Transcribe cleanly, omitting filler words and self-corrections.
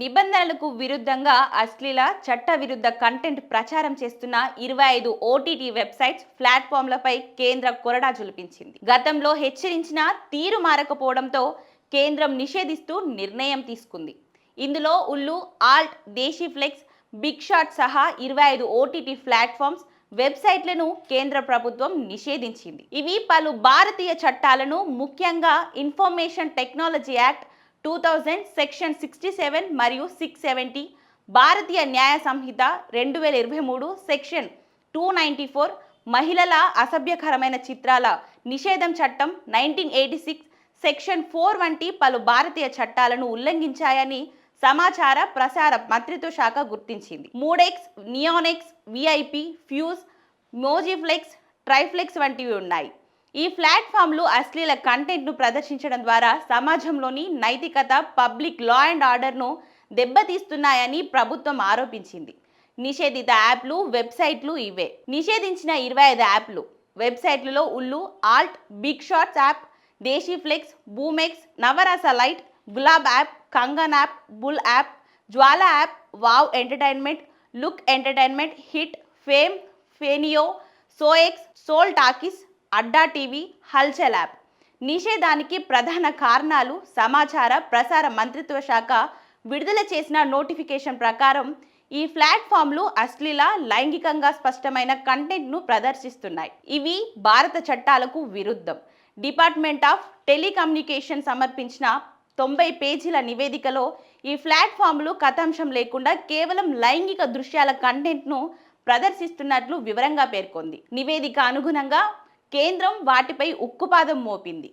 నిబంధనలకు విరుద్ధంగా అశ్లీల చట్ట విరుద్ధ కంటెంట్ ప్రచారం చేస్తున్న 25 ఓటీటీ వెబ్సైట్స్ ప్లాట్ఫామ్లపై కేంద్ర కొరడా జులిపించింది. గతంలో హెచ్చరించిన తీరు మారకపోవడంతో కేంద్రం నిషేధిస్తూ నిర్ణయం తీసుకుంది. ఇందులో ఉల్లు, ఆల్ట్, దేశీ ఫ్లెక్స్, బిగ్ షాట్ సహా 25 ఓటీటీ ప్లాట్ఫామ్స్ వెబ్సైట్లను కేంద్ర ప్రభుత్వం నిషేధించింది. ఇవి పలు భారతీయ చట్టాలను, ముఖ్యంగా ఇన్ఫర్మేషన్ టెక్నాలజీ యాక్ట్ 2000 సెక్షన్ 67 మరియు 670, భారతీయ న్యాయ సంహిత 2023 సెక్షన్ 294, మహిళల అసభ్యకరమైన చిత్రాల నిషేధం చట్టం 1986 సెక్షన్ 4 వంటి పలు భారతీయ చట్టాలను ఉల్లంఘించాయని సమాచార ప్రసార మంత్రిత్వ శాఖ గుర్తించింది. మూడెక్స్, నియానెక్స్, విఐపి, ఫ్యూజ్, మోజిఫ్లెక్స్, ట్రైఫ్లెక్స్ వంటివి ఉన్నాయి. ఈ ప్లాట్ఫామ్లు అశ్లీల కంటెంట్ను ప్రదర్శించడం ద్వారా సమాజంలోని నైతికత, పబ్లిక్ లా అండ్ ఆర్డర్ను దెబ్బతీస్తున్నాయని ప్రభుత్వం ఆరోపించింది. నిషేధిత యాప్లు, వెబ్సైట్లు ఇవే. నిషేధించిన 25 యాప్లు, వెబ్సైట్లలో Ullu, alt, big shots app, Desi flex, Boomex, Navarasa lite, Gulab app, Kangan app, bull app, Jwala app, wow entertainment, look entertainment, hit, fame, ఫేనియో, సోఎక్స్, soul talkies, Adda TV, Hulchul app. నిషేధానికి ప్రధాన కారణాలు సమాచార ప్రసార మంత్రిత్వ శాఖ విడుదల చేసిన నోటిఫికేషన్ ప్రకారం ఈ ప్లాట్ఫామ్లు అశ్లీల, లైంగికంగా స్పష్టమైన కంటెంట్ను ప్రదర్శిస్తున్నాయి. ఇవి భారత చట్టాలకు విరుద్ధం. డిపార్ట్మెంట్ ఆఫ్ టెలికమ్యూనికేషన్ సమర్పించిన 90 పేజీల నివేదికలో ఈ ప్లాట్ఫామ్లు కథాంశం లేకుండా కేవలం లైంగిక దృశ్యాల కంటెంట్ను ప్రదర్శిస్తున్నట్లు వివరంగా పేర్కొంది. నివేదిక అనుగుణంగా కేంద్రం వాటిపై ఉక్కుపాదం మోపింది.